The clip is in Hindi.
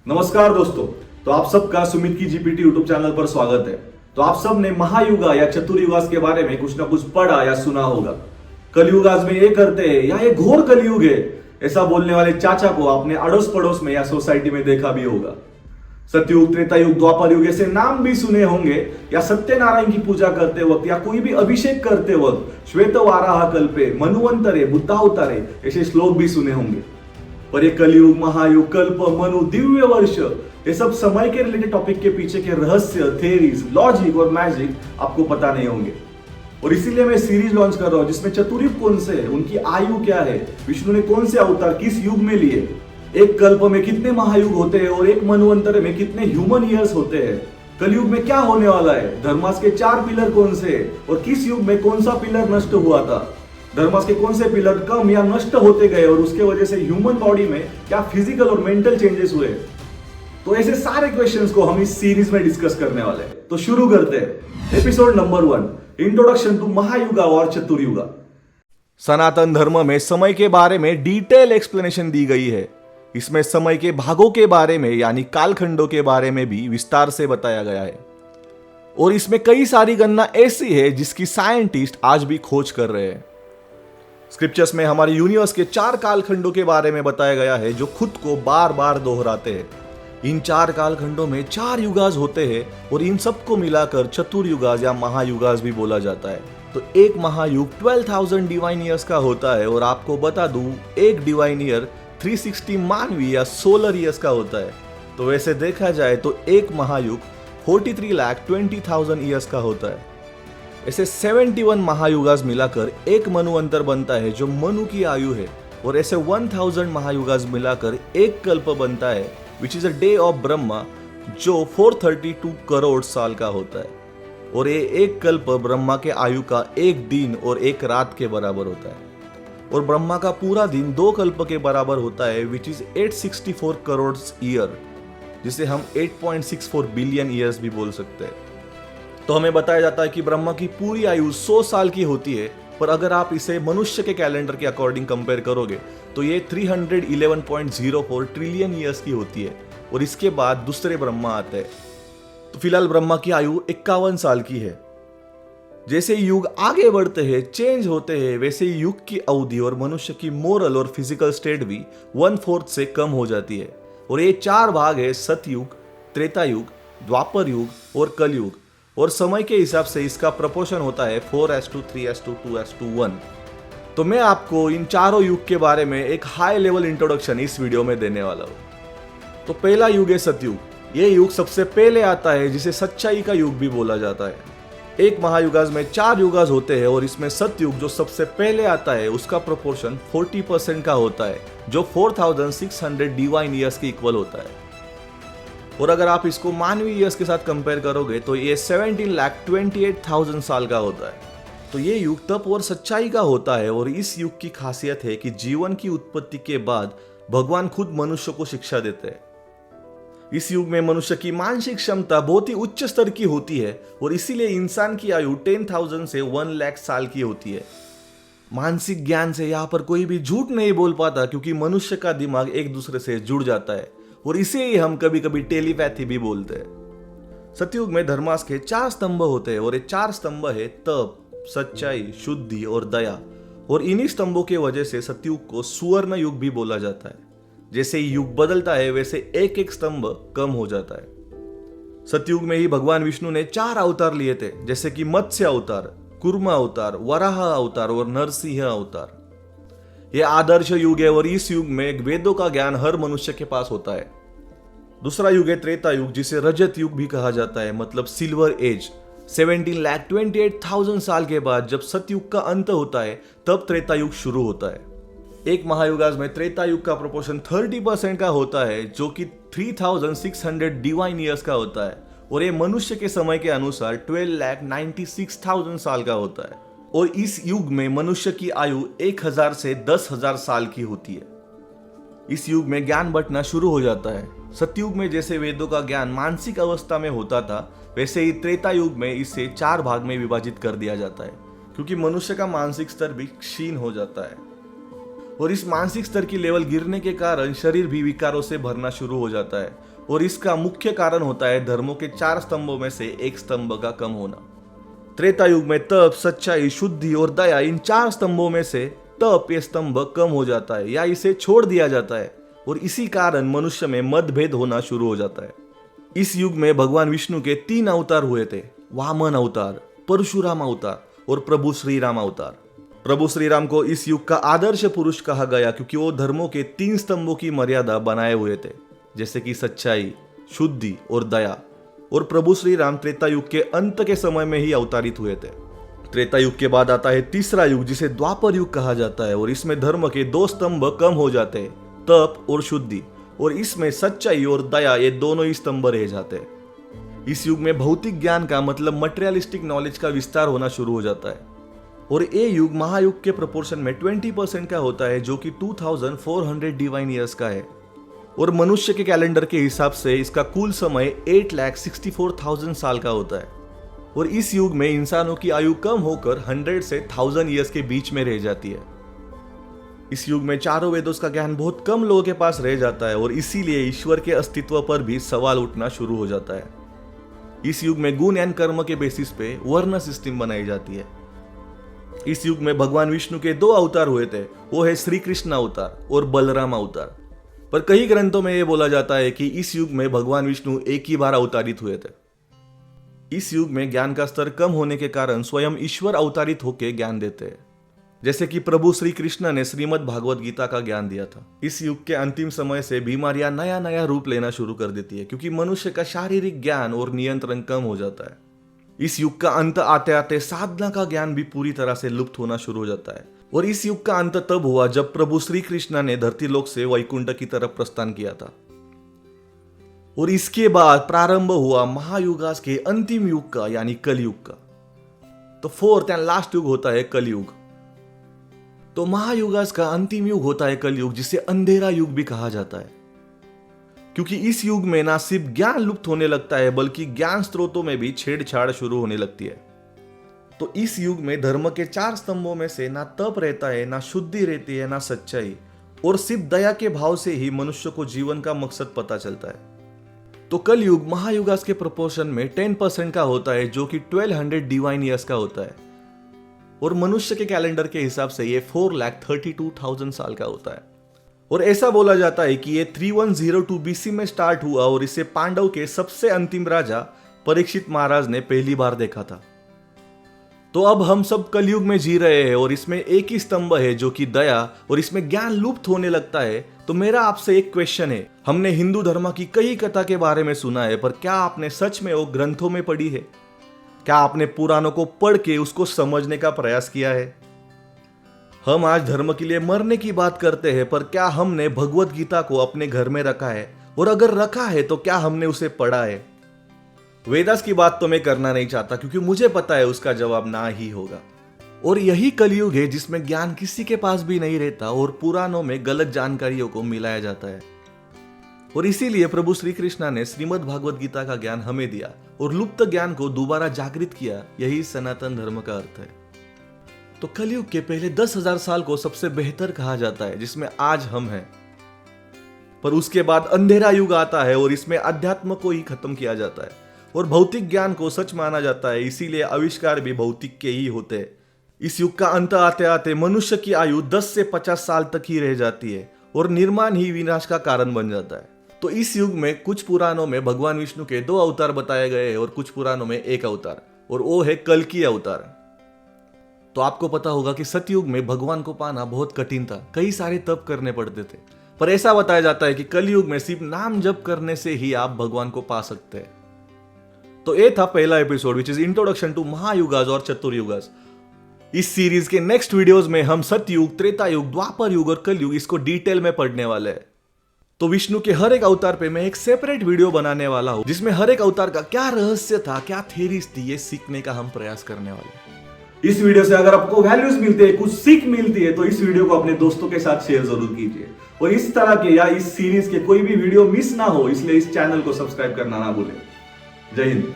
नमस्कार दोस्तों। तो आप सबका सुमित की जीपीटी यूट्यूब चैनल पर स्वागत है। तो आप सब ने महायुगा या चतुर्युगास के बारे में कुछ ना कुछ पढ़ा या सुना होगा। कलयुगास में ये करते हैं या ये घोर कलयुग है, ऐसा बोलने वाले चाचा को आपने अड़ोस पड़ोस में या सोसाइटी में देखा भी होगा। सतयुग, त्रेता युग, द्वापर युग ऐसे नाम भी सुने होंगे, या सत्यनारायण की पूजा करते वक्त या कोई भी अभिषेक करते वक्त श्वेत वाराह कल्पे, मनुवंतरे, बुद्धावतारे ऐसे श्लोक भी सुने होंगे। पर ये कलयुग, महायुग, कल्प, मनु, दिव्य वर्ष, ये सब समय के रिलेटेड टॉपिक के पीछे के रहस्य, थेरीज, लॉजिक और मैजिक आपको पता नहीं होंगे। और इसीलिए मैं सीरीज लॉन्च कर रहा हूं जिसमें चतुर्युग कौन से है, उनकी आयु क्या है, विष्णु ने कौन से अवतार किस युग में लिए, एक कल्प में कितने महायुग होते हैं और एक मनुवंतर में कितने ह्यूमन ईयर्स होते हैं, कलयुग में क्या होने वाला है, धर्मास के 4 पिलर कौन से हैं और किस युग में कौन सा पिलर नष्ट हुआ था, धर्मास के कौन से पिलर कम या नष्ट होते गए और उसके वजह से ह्यूमन बॉडी में क्या फिजिकल और मेंटल चेंजेस हुए। तो ऐसे सारे क्वेश्चंस को हम इस सीरीज में डिस्कस करने वाले हैं। तो शुरू करते हैं। एपिसोड नंबर 1, इंट्रोडक्शन टू महायुगा और चतुर्युगा। सनातन धर्म में समय के बारे में डिटेल एक्सप्लेनेशन दी गई है। इसमें समय के भागों के बारे में यानी कालखंडों के बारे में भी विस्तार से बताया गया है। और इसमें कई सारी गणना ऐसी है जिसकी साइंटिस्ट आज भी खोज कर रहे हैं। स्क्रिप्चर्स में हमारे यूनिवर्स के 4 कालखंडों के बारे में बताया गया है जो खुद को बार बार दोहराते हैं। इन 4 कालखंडों में 4 युगास होते हैं और इन सबको मिलाकर चतुर्युगास या महायुगास भी बोला जाता है। तो एक महायुग 12,000 डिवाइन ईयर्स का होता है और आपको बता दूं एक डिवाइन ईयर 360 मानवीय या सोलर ईयर्स का होता है। तो वैसे देखा जाए तो एक महायुग 43,20,000 ईयर्स का होता है। ऐसे 71 महायुगास मिलाकर एक मनुवंतर बनता है जो मनु की आयु है, और ऐसे 1000 महायुगास मिलाकर एक कल्प बनता है which is a day of Brahma जो 432 करोड़ साल का होता है। और ये एक कल्प ब्रह्मा के आयु का एक दिन और एक रात के बराबर होता है। और ब्रह्मा का पूरा दिन 2 कल्प के बराबर होता है विच इज 864 करोड़ ईयर, जिसे हम 8.64 बिलियन ईयर्स भी बोल सकते हैं। तो हमें बताया जाता है कि ब्रह्मा की पूरी आयु 100 साल की होती है, पर अगर आप इसे मनुष्य के कैलेंडर के अकॉर्डिंग कंपेयर करोगे तो ये 311.04 ट्रिलियन ईयर्स की होती है। और इसके बाद दूसरे ब्रह्मा आते हैं। तो फिलहाल ब्रह्मा की आयु 51 साल की है। जैसे युग आगे बढ़ते हैं, चेंज होते हैं, वैसे युग की अवधि और मनुष्य की मोरल और फिजिकल स्टेट भी 1/4 से कम हो जाती है। और ये 4 भाग है, सतयुग, त्रेता युग, द्वापर युग और कलयुग। और समय के हिसाब से इसका प्रोपोर्शन होता है 4:3:2:1। तो मैं आपको इन चारों युग के बारे में एक हाई लेवल इंट्रोडक्शन इस वीडियो में देने वाला हूं। तो पहला युग है सतयुग। ये युग सबसे पहले आता है, जिसे सच्चाई का युग भी बोला जाता है। एक महायुगास में 4 युगास होते हैं और इसमें सतयुग जो सबसे पहले आता है उसका प्रोपोर्शन 40% का होता है, जो 4600 डिवाइन ईयर्स के इक्वल होता है। और अगर आप इसको मानवीय ईयर्स के साथ कंपेयर करोगे तो ये 17,28,000 साल का होता है। तो ये युग तप और सच्चाई का होता है। और इस युग की खासियत है कि जीवन की उत्पत्ति के बाद भगवान खुद मनुष्य को शिक्षा देते हैं। इस युग में मनुष्य की मानसिक क्षमता बहुत ही उच्च स्तर की होती है और इसीलिए इंसान की आयु 10,000 से 1 लाख साल की होती है। मानसिक ज्ञान से यहाँ पर कोई भी झूठ नहीं बोल पाता, क्योंकि मनुष्य का दिमाग एक दूसरे से जुड़ जाता है और इसे ही हम कभी कभी टेलीपैथी भी बोलते हैं। सतयुग में धर्मास के 4 स्तंभ होते हैं और ये 4 स्तंभ है तप, सच्चाई, शुद्धि और दया। और इन्हीं स्तंभों के वजह से सतयुग को सुवर्ण युग भी बोला जाता है। जैसे ही युग बदलता है वैसे एक एक स्तंभ कम हो जाता है। सतयुग में ही भगवान विष्णु ने 4 अवतार लिए थे, जैसे कि मत्स्य अवतार, कूर्म अवतार, वराह अवतार और नरसिंह अवतार। यह आदर्श युग है और इस युग में वेदों का ज्ञान हर मनुष्य के पास होता है। दूसरा युग है त्रेता युग, जिसे रजत युग भी कहा जाता है, मतलब सिल्वर एज। 17,28,000 साल के बाद जब सतयुग का अंत होता है तब त्रेता युग शुरू होता है। एक महायुगास में त्रेता युग का प्रोपोर्शन 30% का होता है, जो कि 3,600 डिवाइन ईयर्स का होता है। और ये मनुष्य के समय के अनुसार 12,96,000 साल का होता है। और इस युग में मनुष्य की आयु 1000 से 10,000 साल की होती है। इस युग में ज्ञान बंटना शुरू हो जाता है। सतयुग में जैसे वेदों का ज्ञान मानसिक अवस्था में होता था, वैसे ही त्रेता युग में इसे 4 भाग में विभाजित कर दिया जाता है, क्योंकि मनुष्य का मानसिक स्तर भी क्षीण हो जाता है। और इस मानसिक स्तर की लेवल गिरने के कारण शरीर भी विकारों से भरना शुरू हो जाता है और इसका मुख्य कारण होता है धर्मों के 4 स्तंभों में से एक स्तंभ का कम होना। त्रेता युग में तप, सच्चाई, शुद्धि और दया, इन 4 स्तंभों में से तप ये स्तंभ कम हो जाता है या इसे छोड़ दिया जाता है और इसी कारण मनुष्य में मतभेद होना शुरू हो जाता है। इस युग में भगवान विष्णु के 3 अवतार हुए थे, वामन अवतार, परशुराम अवतार और प्रभु श्री राम अवतार। प्रभु श्री राम को इस युग का आदर्श पुरुष कहा गया क्योंकि वो धर्मों के 3 स्तंभों की मर्यादा बनाए हुए थे, जैसे कि सच्चाई, शुद्धि और दया। और प्रभु श्री राम त्रेता युग के अंत के समय में ही अवतारित हुए थे। त्रेता युग के बाद आता है तीसरा युग, जिसे द्वापर युग कहा जाता है और इसमें धर्म के 2 स्तंभ कम हो जाते हैं, तप और शुद्धि, और इसमें सच्चाई और दया ये दोनों ही स्तंभ रह जाते हैं। इस युग में भौतिक ज्ञान का मतलब मटेरियलिस्टिक नॉलेज का विस्तार होना शुरू हो जाता है और ये युग महायुग के प्रोपोर्शन में 20% का होता है, जो कि 2400 डिवाइन ईयर्स का है और मनुष्य के कैलेंडर के हिसाब से इसका कुल समय 8,64,000 साल का होता है। और इस युग में इंसानों की आयु कम होकर 100 से 1000 ईयर्स के बीच में रह जाती है। इस युग में चारों वेदों का ज्ञान बहुत कम लोगों के पास रह जाता है और इसीलिए ईश्वर के अस्तित्व पर भी सवाल उठना शुरू हो जाता है। इस युग में गुण एंड कर्म के बेसिस पे वर्ण सिस्टम बनाई जाती है। इस युग में भगवान विष्णु के 2 अवतार हुए थे, वो है श्री कृष्ण अवतार और बलराम अवतार। पर कई ग्रंथों में यह बोला जाता है कि इस युग में भगवान विष्णु एक ही बार अवतारित हुए थे। इस युग में ज्ञान का स्तर कम होने के कारण स्वयं ईश्वर अवतारित होकर ज्ञान देते हैं, जैसे कि प्रभु श्री कृष्ण ने श्रीमद् भागवत गीता का ज्ञान दिया था। इस युग के अंतिम समय से बीमारियां नया नया रूप लेना शुरू कर देती है क्योंकि मनुष्य का शारीरिक ज्ञान और नियंत्रण कम हो जाता है। इस युग का अंत आते आते साधना का ज्ञान भी पूरी तरह से लुप्त होना शुरू हो जाता है और इस युग का अंत तब हुआ जब प्रभु श्री कृष्ण ने धरती लोक से वैकुंठ की तरफ प्रस्थान किया था। और इसके बाद प्रारंभ हुआ महायुगास के अंतिम युग का, यानी कलयुग का। तो 4th एंड लास्ट युग होता है कलयुग। तो महायुगास का अंतिम युग होता है कलयुग, जिसे अंधेरा युग भी कहा जाता है क्योंकि इस युग में ना सिर्फ ज्ञान लुप्त होने लगता है बल्कि ज्ञान स्रोतों में भी छेड़छाड़ शुरू होने लगती है। तो इस युग में धर्म के 4 स्तंभों में से ना तप रहता है, ना शुद्धि रहती है, ना सच्चाई, और सिर्फ दया के भाव से ही मनुष्य को जीवन का मकसद पता चलता है। तो कलयुग महायुगास के प्रोपोर्शन में 10% का होता है, जो कि 1200 डिवाइन ईयर्स का होता है और मनुष्य के कैलेंडर के हिसाब से ये 4,32,000 साल का होता है। और ऐसा बोला जाता है कि ये 3102 BC में स्टार्ट हुआ और इसे पांडव के सबसे अंतिम राजा परीक्षित महाराज ने पहली बार देखा था। तो अब हम सब कलयुग में जी रहे हैं और इसमें एक ही स्तंभ है जो कि दया, और इसमें ज्ञान लुप्त होने लगता है। तो मेरा आपसे एक क्वेश्चन है, हमने हिंदू धर्म की कई कथा के बारे में सुना है, पर क्या आपने सच में वो ग्रंथों में पढ़ी है? क्या आपने पुराणों को पढ़ के उसको समझने का प्रयास किया है? हम आज धर्म के लिए मरने की बात करते हैं, पर क्या हमने भगवत गीता को अपने घर में रखा है? और अगर रखा है तो क्या हमने उसे पढ़ा है? वेदास की बात तो मैं करना नहीं चाहता क्योंकि मुझे पता है उसका जवाब ना ही होगा। और यही कलयुग है जिसमें ज्ञान किसी के पास भी नहीं रहता और पुराणों में गलत जानकारियों को मिलाया जाता है। और इसीलिए प्रभु श्री कृष्ण ने श्रीमद् भागवत गीता का ज्ञान हमें दिया और लुप्त ज्ञान को दोबारा जागृत किया। यही सनातन धर्म का अर्थ है। तो कलयुग के पहले 10,000 साल को सबसे बेहतर कहा जाता है, जिसमें आज हम हैं। पर उसके बाद अंधेरा युग आता है और इसमें अध्यात्म को ही खत्म किया जाता है और भौतिक ज्ञान को सच माना जाता है, इसीलिए आविष्कार भी भौतिक के ही होते हैं। इस युग का अंत आते आते मनुष्य की आयु 10 से 50 साल तक ही रह जाती है और निर्माण ही विनाश का कारण बन जाता है। तो इस युग में कुछ पुराणों में भगवान विष्णु के 2 अवतार बताए गए हैं और कुछ पुराणों में 1 अवतार, और वो है कल्कि अवतार। तो आपको पता होगा कि सतयुग में भगवान को पाना बहुत कठिन था, कई सारे तप करने पड़ते थे। पर ऐसा बताया जाता है कि कलयुग में सिर्फ नाम जप करने से ही आप भगवान को पा सकते हैं। तो ये था पहला episode, which is introduction to महायुगास और चतुर्युगास। इस सीरीज के नेक्स्ट वीडियोस में हम सतयुग, त्रेता युग, द्वापर युग और कलयुग इसको डिटेल में पढ़ने वाले हैं। तो विष्णु के हर एक अवतार पे मैं एक सेपरेट वीडियो बनाने वाला हूं, जिसमें हर एक अवतार का क्या रहस्य था, क्या थेरीज थी, ये सीखने का हम प्रयास करने वाले हैं। इस वीडियो से अगर आपको वैल्यूज मिलते हैं, कुछ सीख मिलती है, तो इस वीडियो को अपने दोस्तों के साथ शेयर जरूर कीजिए। और इस तरह के या इस सीरीज के कोई भी वीडियो मिस ना हो, इसलिए इस चैनल को सब्सक्राइब करना ना भूलें। जय हिंद।